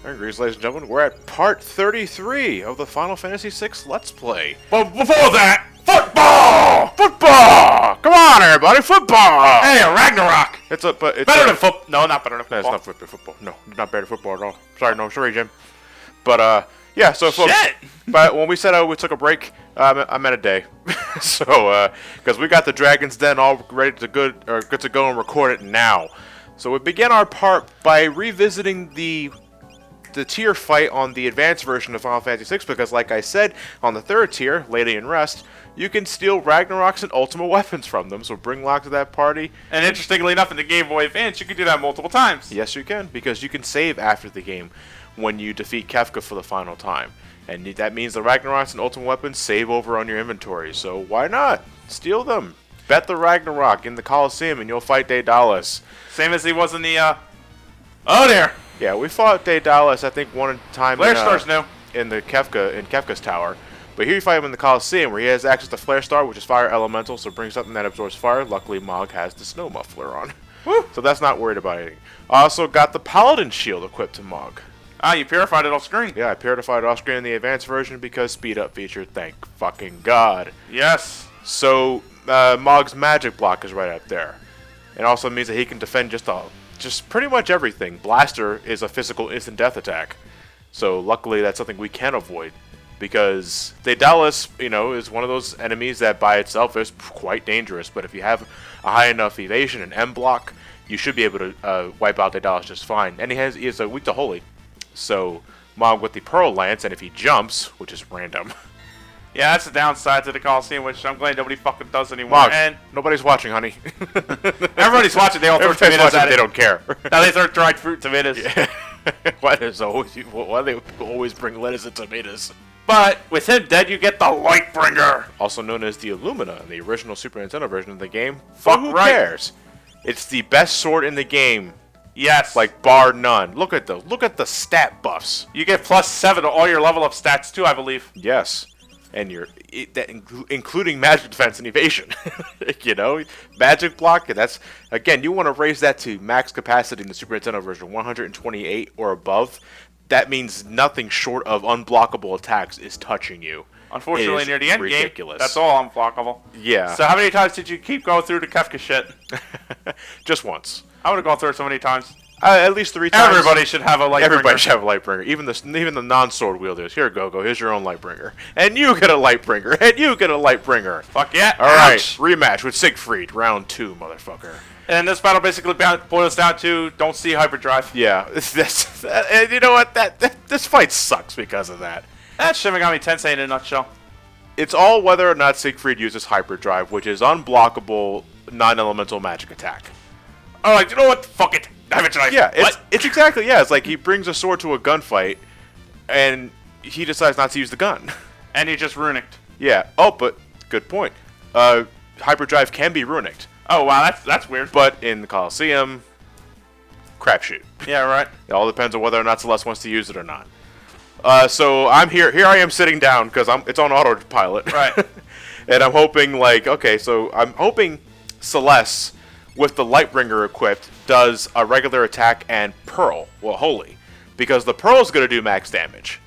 Alright, ladies and gentlemen, we're at part 33 of the Final Fantasy VI Let's Play. But before that, football! Football! Come on, everybody, football! Hey, Ragnarok! It's better than football. No, not better than football. No, it's not football. No, not better than football at all. Sorry, Jim. But, yeah, so folks, Shit! But when we said we took a break, I meant a day. So, because we got the Dragon's Den all ready to good to go and record it now. So we began our part by revisiting the tier fight on the advanced version of Final Fantasy VI, because like I said, on the third tier, Lady in Rest, you can steal Ragnarok's and ultimate weapons from them, so bring Locke to that party. And interestingly enough, in the Game Boy Advance, you can do that multiple times. Yes, you can, because you can save after the game when you defeat Kefka for the final time. And that means the Ragnarok's and ultimate weapons save over on your inventory, so why not? Steal them. Bet the Ragnarok in the Coliseum and you'll fight Daedalus. Same as he was in the, Oh, there! Yeah, we fought Daedalus, I think, one time Flare Stars now. in Kefka's tower. But here you fight him in the Coliseum, where he has access to Flare Star, which is fire elemental, so bring something that absorbs fire. Luckily, Mog has the snow muffler on. Woo. So that's not worried about anything. I also got the Paladin shield equipped to Mog. Ah, you purified it off screen. Yeah, I purified it off screen in the advanced version because speed up feature, thank fucking God. Yes. So, Mog's magic block is right up there. It also means that he can defend just pretty much everything. Blaster is a physical instant death attack. So luckily that's something we can avoid. Because Daedalus, is one of those enemies that by itself is quite dangerous. But if you have a high enough evasion and M block, you should be able to wipe out Daedalus just fine. And he is a weak to Holy. So Mog with the Pearl Lance, and if he jumps, which is random. Yeah, that's the downside to the Coliseum, which I'm glad nobody fucking does anymore. Mog, and nobody's watching, honey. everybody's watching. They all throw tomatoes watching, at it. they don't care. Now they throw dried fruit tomatoes. Yeah. Why do they always bring lettuce and tomatoes? But with him dead, you get the Lightbringer. Also known as the Illumina in the original Super Nintendo version of the game. Fuck Who right. cares? It's the best sword in the game. Yes. Like, bar none. Look at the stat buffs. You get +7 to all your level up stats too, I believe. Yes. And including magic defense and evasion. Magic block, that's, again, you want to raise that to max capacity in the Super Nintendo version, 128 or above. That means nothing short of unblockable attacks is touching you. Unfortunately, near the end ridiculous. game, that's all unblockable. Yeah. So how many times did you keep going through the Kefka shit? Just once. I would have gone through it so many times. At least 3 times. Everybody should have a Lightbringer. Everybody should have a Lightbringer. Even the non-sword wielders. Here, Go. Here's your own Lightbringer. And you get a Lightbringer. And you get a Lightbringer. Fuck yeah. All right. Ouch. Rematch with Siegfried. Round 2, motherfucker. And this battle basically boils down to don't see hyperdrive. Yeah. And you know what? This fight sucks because of that. That's Shin Megami Tensei in a nutshell. It's all whether or not Siegfried uses hyperdrive, which is unblockable non-elemental magic attack. Alright, you know what? Fuck it. Hyperdrive. Yeah, it's exactly, it's like he brings a sword to a gunfight, and he decides not to use the gun. And he just runicked. Yeah. Oh, but good point. Hyperdrive can be runicked. Oh wow, that's weird. But in the Coliseum, crapshoot. Yeah, right. It all depends on whether or not Celeste wants to use it or not. So I'm here. Here I am sitting down because it's on autopilot. Right. And I'm hoping I'm hoping Celeste with the Lightbringer equipped does a regular attack and Pearl, Holy, because the Pearl is going to do max damage.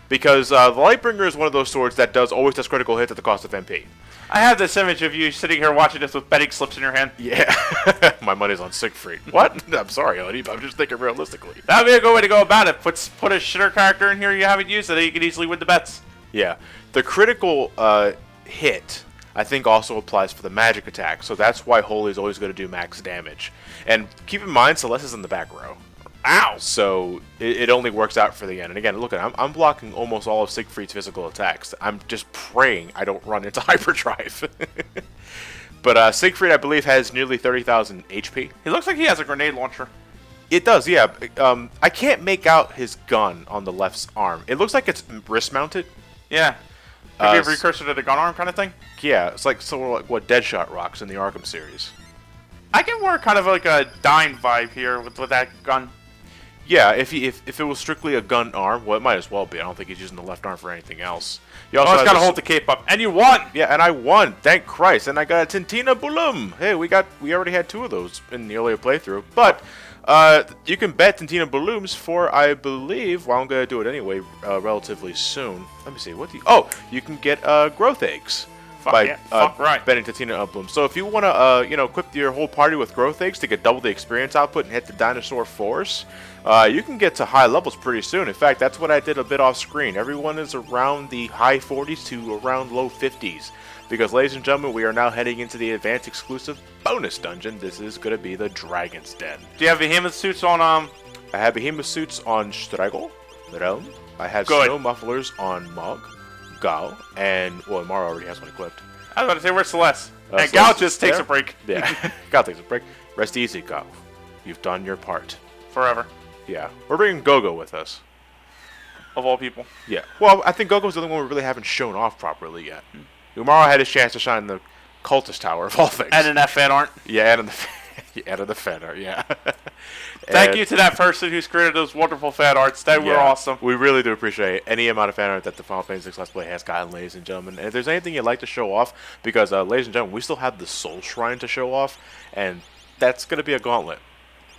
Because the Lightbringer is one of those swords that always does critical hits at the cost of MP. I have this image of you sitting here watching this with betting slips in your hand. Yeah. My money's on Siegfried. What? I'm sorry, honey, but I'm just thinking realistically. That would be a good way to go about it. Put a shitter character in here you haven't used so that you can easily win the bets. Yeah. The critical hit, I think, also applies for the magic attack, so that's why Holy is always going to do max damage. And keep in mind, Celeste is in the back row. Ow! So it only works out for the end. And again, look, I'm blocking almost all of Siegfried's physical attacks. I'm just praying I don't run into hyperdrive. But Siegfried, I believe, has nearly 30,000 HP. He looks like he has a grenade launcher. It does, yeah. I can't make out his gun on the left arm. It looks like it's wrist-mounted. Yeah. Maybe a precursor to the gun arm kind of thing? Yeah, it's like sort of like what Deadshot rocks in the Arkham series. I get more kind of like a Dyne vibe here with that gun. Yeah, if it was strictly a gun arm, well, it might as well be. I don't think he's using the left arm for anything else. You also got to hold the cape up, and you won. Yeah, and I won, thank Christ. And I got a Tintina Bulum. Hey, we already had 2 of those in the earlier playthrough. But You can bet Tintina Balloons for, I believe, well, I'm going to do it anyway, relatively soon. Let me see, you can get, growth eggs. Fuck By yeah. Fuck right. betting Tintina Balloons. So if you want to, equip your whole party with growth eggs to get double the experience output and hit the dinosaur force, you can get to high levels pretty soon. In fact, that's what I did a bit off screen. Everyone is around the high 40s to around low 50s. Because, ladies and gentlemen, we are now heading into the advanced exclusive bonus dungeon. This is going to be the Dragon's Den. Do you have behemoth suits on, I have behemoth suits on Strigel, Realm. I have snow mufflers on Mog, Gao, and, well, Mara already has one equipped. I was about to say, where's Celeste? And Gao just takes a break. Yeah, Gao takes a break. Rest easy, Gao. You've done your part. Forever. Yeah. We're bringing Gogo with us. Of all people. Yeah. Well, I think Gogo's the only one we really haven't shown off properly yet. Umaro had his chance to shine in the cultist tower of all things. And in that fan art. Yeah, and in the fan art, yeah. Thank you to that person who's created those wonderful fan arts. They were awesome. We really do appreciate any amount of fan art that the Final Fantasy VI Let's Play has gotten, ladies and gentlemen. And if there's anything you'd like to show off, because, ladies and gentlemen, we still have the Soul Shrine to show off, and that's going to be a gauntlet.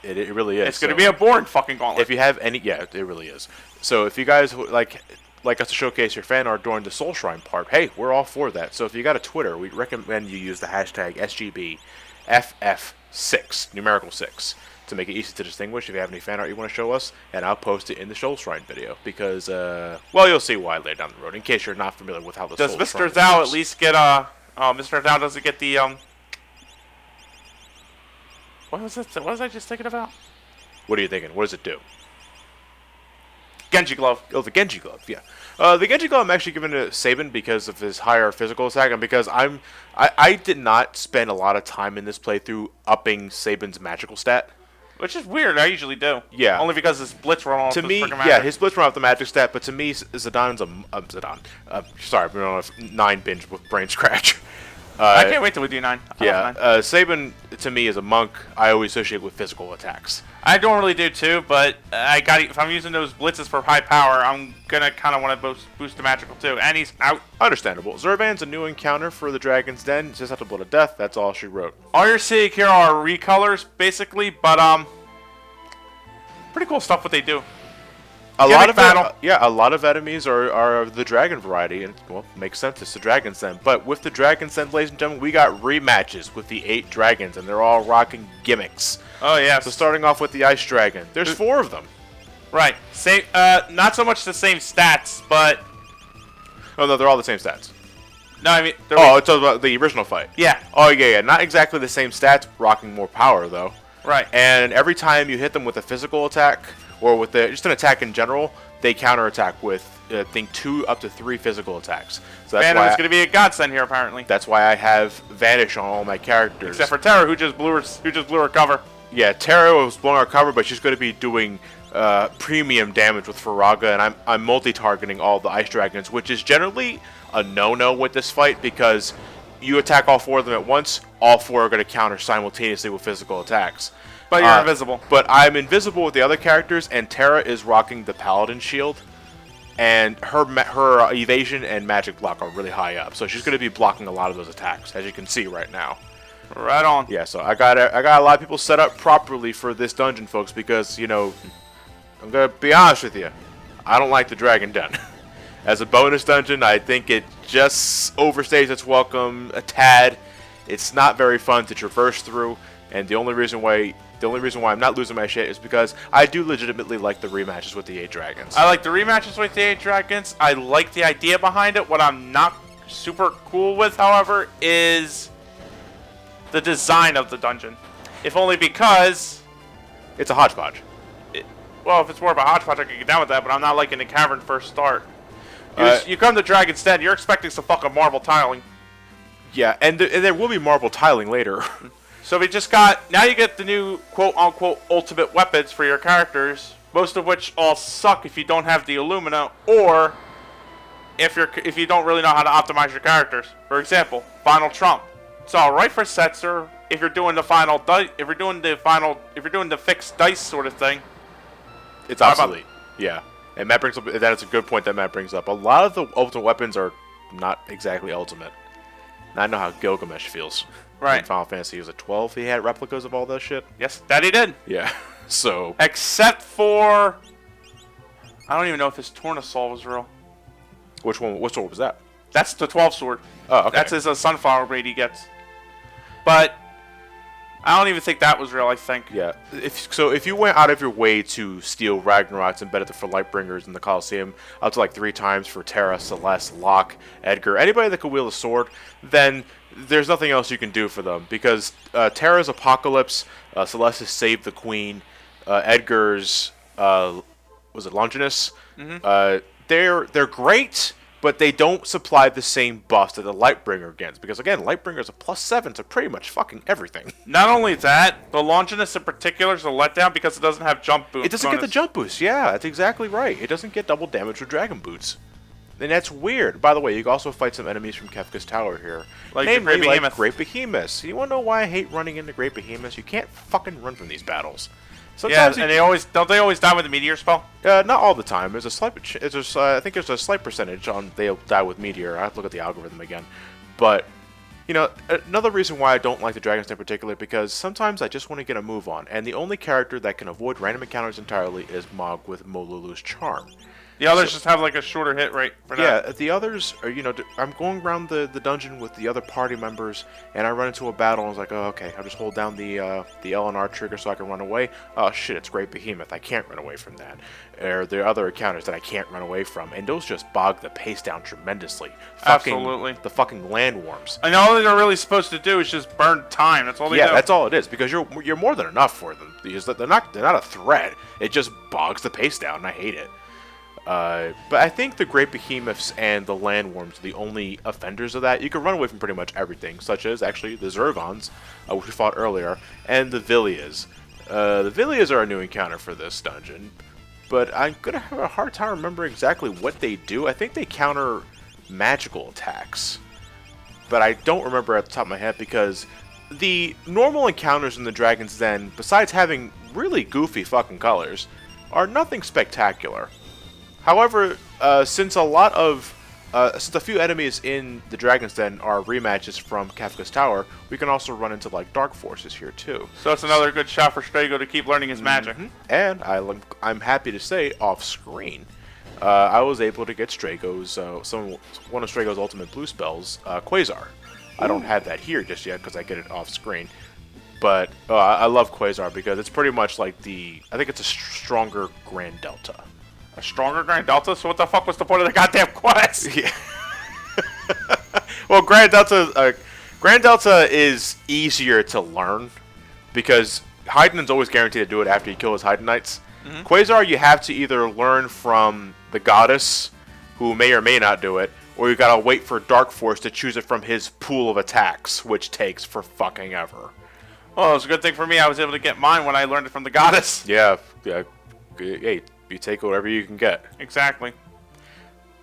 It really is. It's going to be a boring fucking gauntlet. If you have any... Yeah, it really is. So if you guys like us to showcase your fan art during the Soul Shrine part, hey, we're all for that. So if you got a Twitter, we recommend you use the hashtag SGB FF6, numerical 6, to make it easy to distinguish if you have any fan art you want to show us, and I'll post it in the Soul Shrine video, because, well, you'll see why later down the road, in case you're not familiar with how the Soul Shrine works. Does Mr. Zhao at least get, Mr. Zhao doesn't get the, what was I just thinking about? What are you thinking? What does it do? Genji Glove. Oh, the Genji Glove, yeah. The Genji Glove I'm actually giving to Sabin because of his higher physical attack, and because I did not spend a lot of time in this playthrough upping Sabin's magical stat. Which is weird, I usually do. Yeah. Only because his Blitz run off to me, yeah, his Blitz run off the magic stat, but to me, Zidon's sorry, we're on a 9 binge with Brain Scratch. I can't wait till we do 9. Yeah, Sabin, to me, as a monk, I always associate with physical attacks. I don't really do too, but if I'm using those blitzes for high power, I'm gonna kind of want to boost the magical too. And he's out. Understandable. Zurvan's a new encounter for the Dragon's Den. Just have to blood of death. That's all she wrote. All you're seeing here are recolors, basically, but pretty cool stuff what they do. A lot of enemies are the dragon variety, and well, makes sense. It's the Dragon's Den. But with the Dragon's Den, ladies and gentlemen, we got rematches with the 8 dragons, and they're all rocking gimmicks. Oh yeah. So starting off with the Ice Dragon, there's 4 of them. Right. Same. Not so much the same stats, but. Oh no, they're all the same stats. No, I mean. It's about the original fight. Yeah. Oh yeah. Not exactly the same stats, rocking more power though. Right. And every time you hit them with a physical attack, or with just an attack in general, they counterattack with, I think, 2 up to 3 physical attacks. So that's why it's going to be a godsend here, apparently. That's why I have Vanish on all my characters. Except for Terra, who just blew her cover. Yeah, Terra was blowing her cover, but she's going to be doing premium damage with Faraga, and I'm multi-targeting all the Ice Dragons, which is generally a no-no with this fight, because you attack all 4 of them at once, all 4 are going to counter simultaneously with physical attacks. But you're invisible. But I'm invisible with the other characters, and Terra is rocking the Paladin shield, and her evasion and magic block are really high up, so she's going to be blocking a lot of those attacks, as you can see right now. Right on. Yeah, so I got a lot of people set up properly for this dungeon, folks, because, you know, I'm going to be honest with you, I don't like the Dragon Den. As a bonus dungeon, I think it just overstays its welcome a tad. It's not very fun to traverse through, and the only reason why I'm not losing my shit is because I do legitimately like the rematches with the 8 dragons. I like the rematches with the 8 dragons. I like the idea behind it. What I'm not super cool with, however, is the design of the dungeon. If only because it's a hodgepodge. Well, if it's more of a hodgepodge, I can get down with that, but I'm not liking the cavern first start. You come to Dragon's Den, you're expecting some fucking marble tiling. Yeah, and there will be marble tiling later. So we just got, now you get the new quote-unquote ultimate weapons for your characters, most of which all suck if you don't have the Illumina, or if you don't really know how to optimize your characters. For example, Final Trump. It's alright for Setzer if you're doing the final dice, if you're doing the fixed dice sort of thing. It's obsolete. Yeah. And Matt brings up, that is a good point that Matt brings up. A lot of the ultimate weapons are not exactly ultimate. And I know how Gilgamesh feels. Right. In Final Fantasy, was it 12? He had replicas of all that shit? Yes, that he did. Yeah. So Except for... I don't even know if his Tornasol was real. which one? What sword was that? That's the 12 sword. Oh, okay. That's his Sunflower Blade he gets. But I don't even think that was real, I think. Yeah. If you went out of your way to steal Ragnarok's and bet it for Lightbringers in the Coliseum up to like 3 times for Terra, Celeste, Locke, Edgar, anybody that could wield a sword, then there's nothing else you can do for them because Terra's Apocalypse, Celeste's Save the Queen, Edgar's was it Longinus? They're great, but they don't supply the same buffs that the Lightbringer gets. Because again, Lightbringer's a +7 to pretty much fucking everything. Not only that, the Longinus in particular is a letdown because it doesn't have jump boost. It doesn't get the jump boost. Yeah, that's exactly right. It doesn't get double damage with Dragon Boots. And that's weird. By the way, you can also fight some enemies from Kefka's Tower here. Like namely, the Great Behemoth. like Great Behemoths. You want to know why I hate running into Great Behemoths? You can't fucking run from these battles. Yeah, Sometimes and they always die with the meteor spell. not all the time. There's a slight. I think there's a slight percentage on they'll die with meteor. I have to look at the algorithm again. But you know, another reason why I don't like the dragons in particular because sometimes I just want to get a move on, and the only character that can avoid random encounters entirely is Mog with Molulu's charm. The others just have like a shorter hit rate for that. Yeah, the others are, I'm going around the dungeon with the other party members, and I run into a battle, and I was like, oh, okay, I'll just hold down the L and R trigger so I can run away. Oh, shit, it's Great Behemoth. I can't run away from that. Or there are other encounters that I can't run away from, and those just bog the pace down tremendously. Absolutely. The fucking landworms. And all they're really supposed to do is just burn time. That's all they do. Yeah, that's all it is, because you're more than enough for them. Because they're not a threat. It just bogs the pace down, and I hate it. But I think the Great Behemoths and the Landworms are the only offenders of that. You can run away from pretty much everything, such as, actually, the Zergons, which we fought earlier, and the Villias. The Villias are a new encounter for this dungeon, but I'm going to have a hard time remembering exactly what they do. I think they counter magical attacks, but I don't remember at the top of my head because the normal encounters in the Dragon's Den, besides having really goofy fucking colors, are nothing spectacular. However, since a few enemies in the Dragon's Den are rematches from Kefka's Tower, we can also run into like Dark Forces here too. So it's another good shot for Strago to keep learning his magic. And I'm happy to say, off screen, I was able to get Strago's one of Strago's ultimate blue spells, Quasar. I don't have that here just yet because I get it off screen. But I love Quasar because it's pretty much like I think it's a stronger Grand Delta. A stronger Grand Delta? So what the fuck was the point of the goddamn quest? Yeah. Well, Grand Delta is easier to learn because Heiden's always guaranteed to do it after you kill his Heidenites. Quasar, you have to either learn from the goddess, who may or may not do it, or you gotta wait for Dark Force to choose it from his pool of attacks, which takes for fucking ever. Well, it was a good thing for me I was able to get mine when I learned it from the goddess. Yeah. Hey, you take whatever you can get. Exactly.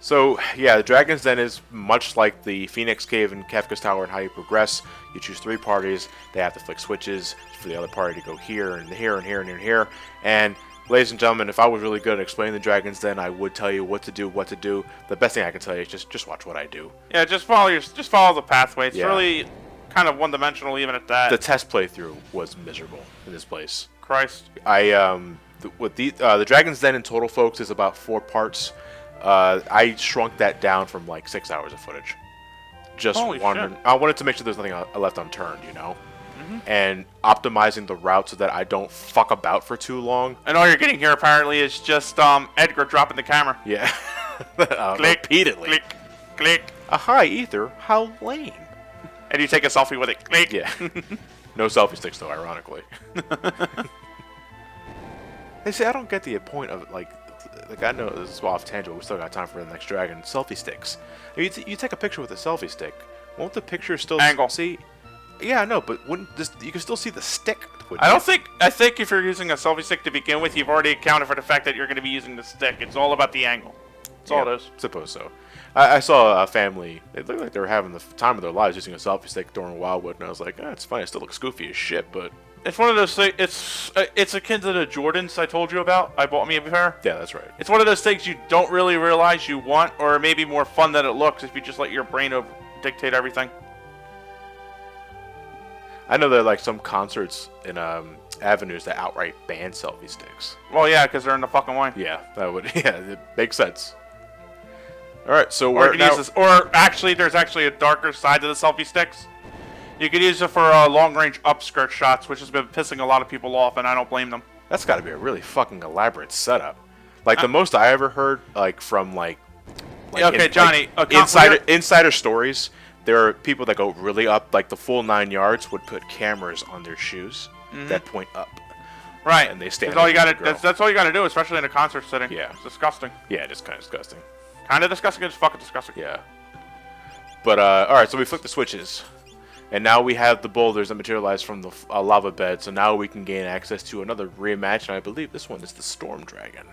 So, yeah, the Dragon's Den is much like the Phoenix Cave and Kefka's Tower and how you progress. You choose 3 parties. They have to flick switches for the other party to go here and here and here and here. And, ladies and gentlemen, if I was really good at explaining the Dragon's Den, I would tell you what to do. The best thing I can tell you is just watch what I do. Yeah, just follow the pathway. It's Yeah. really kind of one-dimensional even at that. The test playthrough was miserable in this place. Christ. The Dragon's Den in total, folks, is about 4 parts. I shrunk that down from like 6 hours of footage. Just Holy wondering. shit. I wanted to make sure there's nothing left unturned, and optimizing the route so that I don't fuck about for too long. And all you're getting here apparently is just Edgar dropping the camera. Yeah, Click, repeatedly. Click, click. Hi, Ether. How lame. And you take a selfie with it. Click. Yeah. No selfie sticks though, ironically. They say I don't get the point of like I know this is off tangent, but we still got time for the next dragon. Selfie sticks. If you take a picture with a selfie stick, won't the picture still Angle. see? Yeah, I know, but wouldn't this? You can still see the stick. I think if you're using a selfie stick to begin with, you've already accounted for the fact that you're going to be using the stick. It's all about the angle. That's all it is. Suppose so. I saw a family. It looked like they were having the time of their lives using a selfie stick during Wildwood, and I was like, it's funny. It still looks goofy as shit, but it's one of those things. It's akin to the Jordans I told you about. I bought me a pair. Yeah, that's right. It's one of those things you don't really realize you want, or maybe more fun than it looks if you just let your brain dictate everything. I know there are like some concerts in avenues that outright ban selfie sticks. Well, yeah, because they're in the fucking way. Yeah, that would. Yeah, it makes sense. All right, so Or we're you can now. use this, or actually, there's actually a darker side to the selfie sticks. You could use it for long-range upskirt shots, which has been pissing a lot of people off, and I don't blame them. That's got to be a really fucking elaborate setup. Like the most I ever heard, like from okay, Johnny. Insider stories. There are people that go really up, like the full 9 yards, would put cameras on their shoes that point up. Right, and they stand. That's all you gotta. That's all you gotta do, especially in a concert setting. Yeah, it's disgusting. Yeah, it is kind of disgusting. Kind of disgusting. It's fucking disgusting. Yeah. But all right, so we flipped the switches, and now we have the boulders that materialize from the lava bed. So now we can gain access to another rematch, and I believe this one is the Storm Dragon.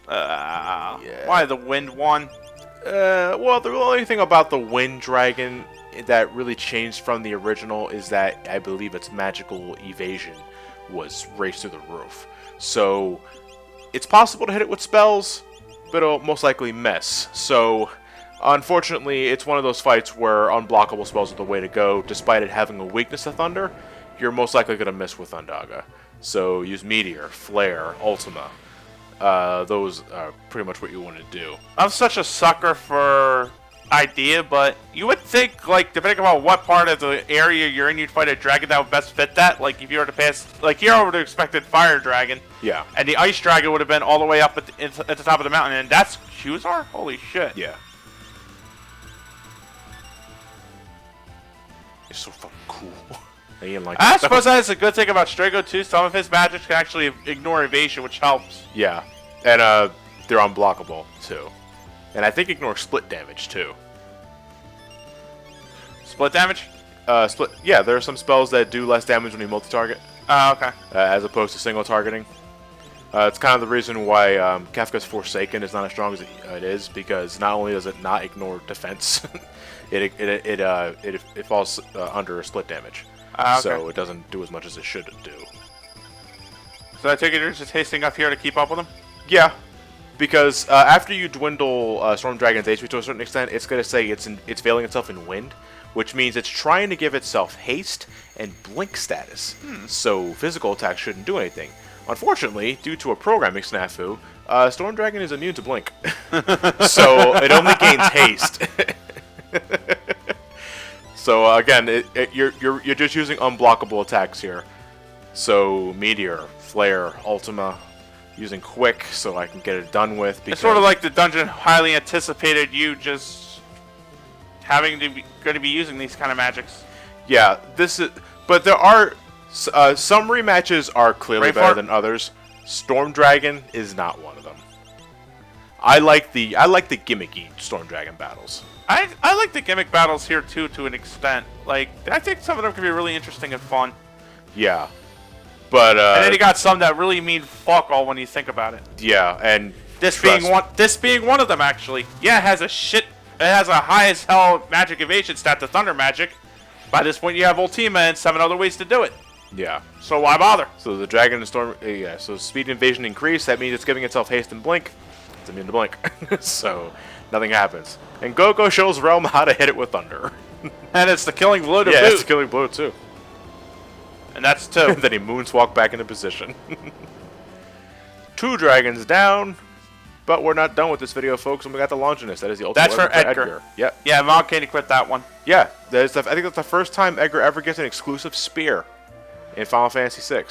Yeah. Why the wind one? Well, the only thing about the Wind Dragon that really changed from the original is that I believe its magical evasion was raised through the roof. So it's possible to hit it with spells, but it'll most likely miss. So unfortunately, it's one of those fights where unblockable spells are the way to go. Despite it having a weakness to Thunder, you're most likely going to miss with Undaga. So use Meteor, Flare, Ultima. Those are pretty much what you want to do. I'm such a sucker for idea, but you would think, like, depending on what part of the area you're in, you'd fight a dragon that would best fit that. Like, if you were to pass, like, here I would have expected Fire Dragon. Yeah. And the Ice Dragon would have been all the way up at the top of the mountain, and that's Qzar? Holy shit. Yeah. It's so fucking cool. I suppose that is a good thing about Strago too. Some of his magic can actually ignore evasion, which helps. Yeah, and they're unblockable too, and I think ignore split damage too. Split damage? Split. Yeah, there are some spells that do less damage when you multi-target. Oh, okay. As opposed to single targeting. It's kind of the reason why Kafka's Forsaken is not as strong as it is, because not only does it not ignore defense, it falls under split damage. Okay. So it doesn't do as much as it should do. So I take it you're just hasting up here to keep up with him? Yeah, because after you dwindle Storm Dragon's HP to a certain extent, it's going to say it's veiling itself in wind, which means it's trying to give itself haste and blink status. So physical attacks shouldn't do anything. Unfortunately, due to a programming snafu, Storm Dragon is immune to blink. So it only gains haste. So again, you're just using unblockable attacks here. So Meteor, Flare, Ultima, using Quick so I can get it done with. It's sort of like the dungeon highly anticipated you just having to going to be using these kind of magics. Yeah, but there are some rematches are clearly better than others. Storm Dragon is not one of them. I like the gimmicky Storm Dragon battles. I like the gimmick battles here too, to an extent. Like, I think some of them can be really interesting and fun. Yeah, but and then you got some that really mean fuck all when you think about it. Yeah, and this being one of them actually. Yeah, it has a high as hell magic evasion stat to Thunder magic. By this point, you have Ultima and 7 other ways to do it. Yeah. So why bother? So the Dragon and Storm, yeah. So speed and evasion increase. That means it's giving itself haste and blink. It's immune to blink, so nothing happens. And Gogo shows Realm how to hit it with Thunder. And it's the killing blow to boot. Yeah, it's the killing blow too. And that's 2. Then he moonswalk back into position. 2 dragons down, but we're not done with this video, folks. And we got the Longinus. That is the ultimate. That's for Edgar. Yep. Yeah, Mount can't quit that one. Yeah, I think that's the first time Edgar ever gets an exclusive spear in Final Fantasy VI.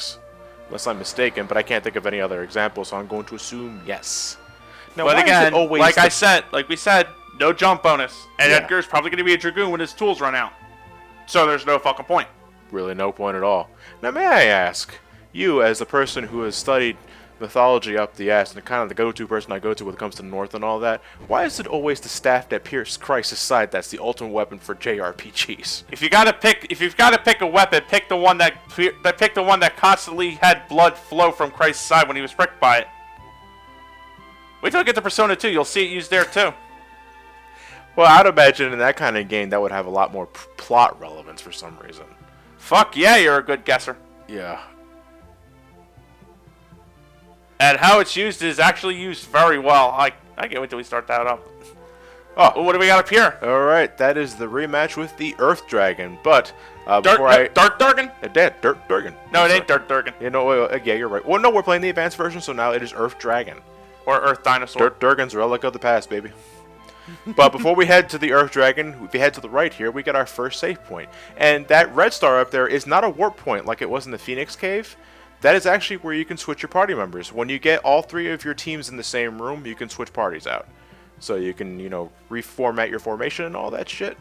Unless I'm mistaken, but I can't think of any other example, so I'm going to assume yes. Now, but again, like we said, no jump bonus. And Edgar's probably going to be a Dragoon when his tools run out. So there's no fucking point. Really no point at all. Now, may I ask, you as a person who has studied mythology up the ass and kind of the go-to person I go to when it comes to North and all that, why is it always the staff that pierces Christ's side that's the ultimate weapon for JRPGs? If you've got to pick a weapon, pick the one that constantly had blood flow from Christ's side when he was pricked by it. Wait till I get to Persona 2, you'll see it used there too. Well, I'd imagine in that kind of game that would have a lot more plot relevance for some reason. Fuck yeah, you're a good guesser. Yeah. And how it's used is actually used very well. I can't wait till we start that up. Oh, Well, what do we got up here? all right. That is the rematch with the Earth Dragon. But before Dark Durgan? Dirt Durgan. No, it ain't Dark Durgan. You know, yeah, you're right. Well, no, we're playing the advanced version, so now it is Earth Dragon. Or Earth Dinosaur. Dirt Durgan's a relic of the past, baby. But before we head to the Earth Dragon, if we head to the right here, we got our first save point. And that red star up there is not a warp point like it was in the Phoenix Cave. That is actually where you can switch your party members. When you get all 3 of your teams in the same room, you can switch parties out. So you can, you know, reformat your formation and all that shit.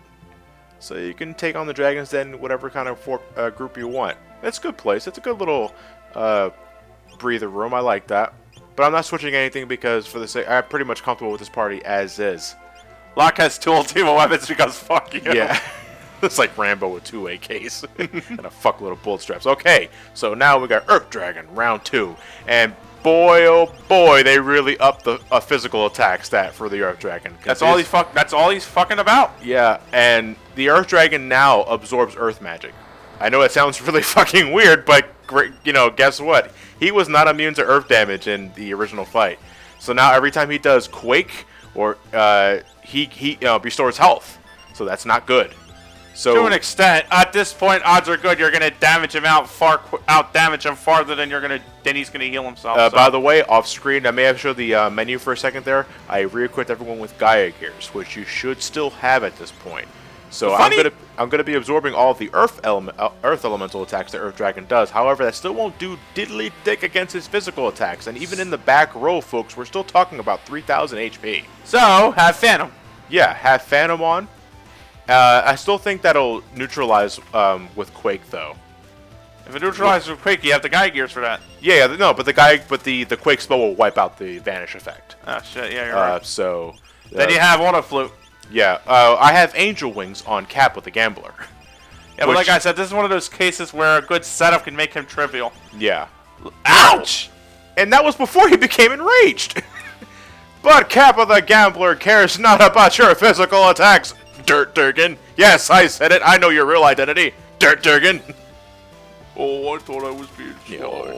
So you can take on the Dragon's Den, whatever kind of group you want. It's a good place. It's a good little breather room. I like that. But I'm not switching anything because for the sake, I'm pretty much comfortable with this party as is. Locke has 2 ultimate weapons because fuck you. Yeah. It's like Rambo with 2 AKs and a fuckload of bullet straps. Okay, so now we got Earth Dragon, round 2. And boy, oh boy, they really upped the physical attack stat for the Earth Dragon. That's all he's fucking about. Yeah, and the Earth Dragon now absorbs Earth magic. I know it sounds really fucking weird, but you know, guess what? He was not immune to Earth damage in the original fight. So now every time he does Quake, or he restores health. So that's not good. So to an extent, at this point, odds are good you're gonna damage him damage him farther than he's gonna heal himself. So. By the way, off screen, I may have showed the menu for a second there. I re-equipped everyone with Gaia gears, which you should still have at this point. So I'm gonna be absorbing all of the Earth elemental attacks that Earth Dragon does. However, that still won't do diddly dick against his physical attacks. And even in the back row, folks, we're still talking about 3,000 HP. So have Phantom. Yeah, have Phantom on. I still think that'll neutralize with Quake though. If it neutralizes with Quake, you have the Gaia gears for that. Yeah, no, but the Quake spell will wipe out the Vanish effect. Oh shit, yeah, you're right. So then you have Auto Flute. Yeah, I have Angel Wings on Cap with the Gambler. Yeah, but like I said, this is one of those cases where a good setup can make him trivial. Yeah. Ouch! And that was before he became enraged. But Cap of the Gambler cares not about your physical attacks, Dirt Durgan. Yes, I said it. I know your real identity, Dirt Durgan. Oh, I thought I was being smart.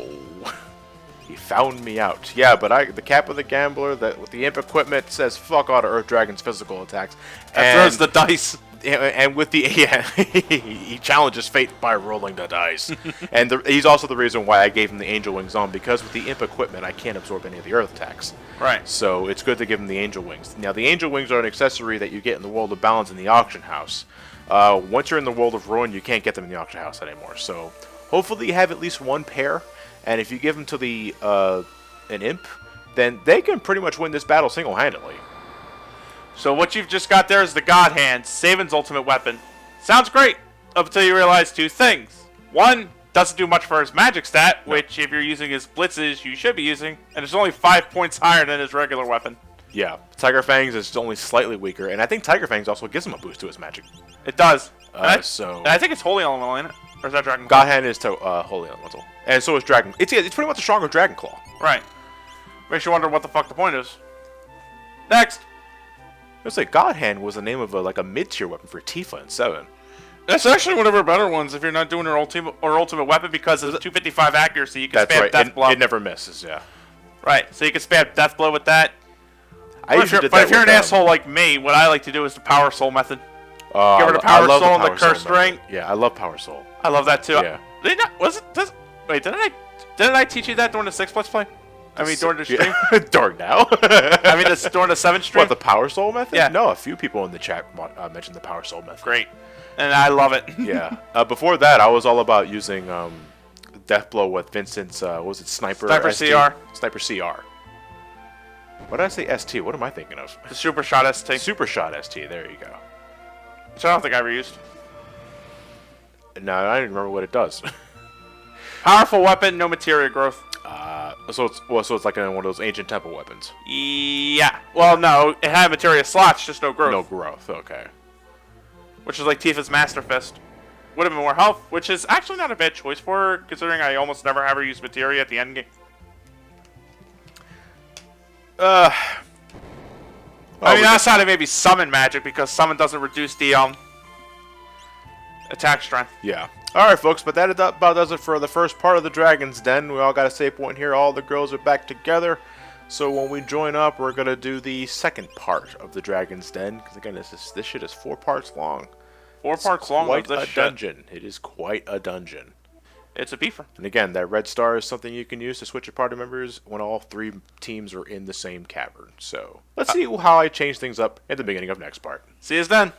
He found me out. Yeah, but the Cap of the Gambler, with the imp equipment, says fuck all to Earth Dragon's physical attacks. And throws the dice. And with the he challenges fate by rolling the dice. And he's also the reason why I gave him the Angel Wings on, because with the imp equipment, I can't absorb any of the Earth attacks. Right. So it's good to give him the Angel Wings. Now, the Angel Wings are an accessory that you get in the World of Balance in the Auction House. Once you're in the World of Ruin, you can't get them in the Auction House anymore. So hopefully you have at least one pair. And if you give them to an imp, then they can pretty much win this battle single-handedly. So what you've just got there is the God Hand, Saban's ultimate weapon. Sounds great, up until you realize 2 things. One, doesn't do much for his magic stat, which if you're using his blitzes, you should be using, and it's only 5 points higher than his regular weapon. Yeah, Tiger Fangs is only slightly weaker, and I think Tiger Fangs also gives him a boost to his magic. It does. And I think it's Holy Elemental, ain't it? Or is that Dragon Claw? Claw? God Hand is Holy Elemental. And so is Dragon. It's pretty much a stronger Dragon Claw. Right. Makes you wonder what the fuck the point is. Next. Let's say God Hand was the name of a mid-tier weapon for Tifa in 7. That's actually one of her better ones if you're not doing her ultimate weapon, because it's 255 accuracy. You can spam Death Blow. It never misses, yeah. Right, so you can spam Death Blow with that. But if you're an asshole like me, what I like to do is the Power Soul method. Give her the Power Soul and the Cursed Ring. Yeah, I love Power Soul. I love that too. Yeah. Wait, didn't I teach you that during the 6 Plus play? I mean, during the stream? Dark now? I mean, during the 7 stream? What, the Power Soul method? Yeah. No, a few people in the chat mentioned the Power Soul method. Great. And I love it. Yeah. Before that, I was all about using Death Blow with Vincent's, what was it, Sniper ST? CR. Sniper CR. What did I say ST? What am I thinking of? The Super Shot ST. Super Shot ST, there you go. Which I don't think I ever used. No, I don't even remember what it does. Powerful weapon, no materia growth. So it's like one of those ancient temple weapons. Yeah. Well, no, it had materia slots, just no growth. No growth, okay. Which is like Tifa's Master Fist. Would have been more health, which is actually not a bad choice for her, considering I almost never have her use materia at the end game. I mean, outside of maybe summon magic, because summon doesn't reduce the attack strength. Yeah. Alright, folks, but that about does it for the first part of the Dragon's Den. We all got a save point here. All the girls are back together. So when we join up, we're gonna do the second part of the Dragon's Den. Because again, this shit is 4 parts long. 4 parts long of Quite this a shit. dungeon. It is quite a dungeon. It's a beefer. And again, that red star is something you can use to switch your party members when all 3 teams are in the same cavern. So let's see how I change things up at the beginning of next part. See you then.